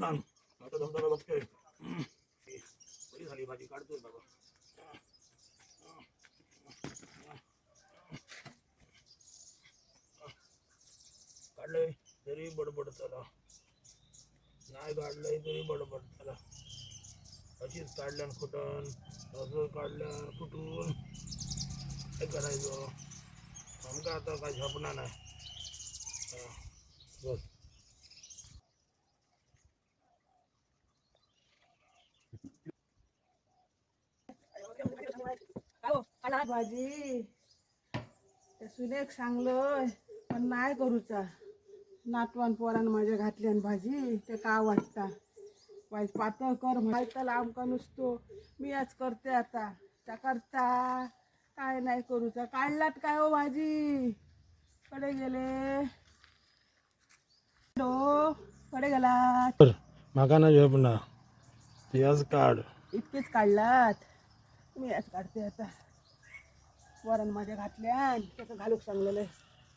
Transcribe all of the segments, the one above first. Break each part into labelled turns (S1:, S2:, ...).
S1: म्हणा आता जमताना बघतोय बरी झाली भाजी काढतोय बाबा काढलंय तरी बडबड चला नाही काढलंय तरी बडबड चला अशीच काढल्यान फुटन असं काढल्यान फुटून काय करायचं आमका आता काय झपणार नाही बस
S2: भाजी सुनेक सांगलोय पण नाही करूचा नातवान पोरान माझ्या घातल्यान भाजी ते का वाटता वाईट पातळ कर माहिती आमका नुसतो मी आज करते आता त्या करता काय नाही करूचा काढलात काय हो भाजी कडे गेले कडे गेलात
S1: माका ना झोपना याच काढ
S2: इतकेच काढलात मी आज काढते आता वरण माझ्या घातल्यान त्याचं घालूक सांगलेलं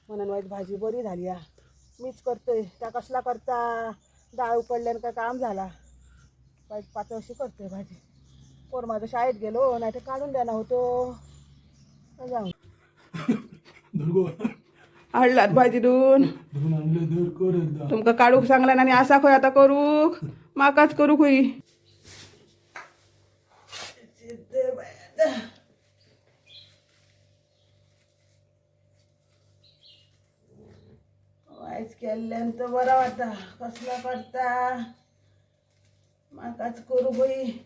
S2: म्हणून वाईट भाजी बरी झाली मीच करतोय त्या कसला करता डाळ उकडल्यान का काम झाला वाईट पातळशी करतोय भाजी पोर माझं शाळेत गेलो नाही तर काढून द्यायला होतो जाऊ हाडलात भाजी धुवून तुमका काढूक सांगला आणि असा खोय आता करू माकाच करू खोई वाईच केल्यान तर बरा वाटता कसला करता माकाच करू बाई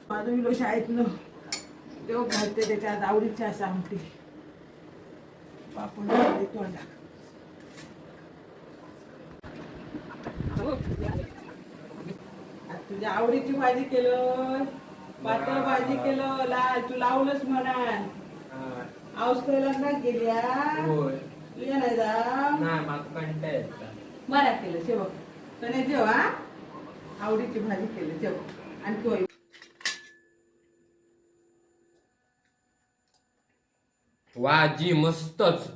S2: माझं शाळेत न तेव्हा घालते त्याच्यात आवडीची असं आमटी पापड तोंडा तुझ्या आवडीची भाजी केलं पातळ भाजी केलं लाल तू लावलंच म्हणा आऊस खायला नाही गेल्या तुझ्या नाही जा बरा केलं शेव तर जेव आवडीची भाजी केली जेव आणि तू
S3: वाजी मस्तच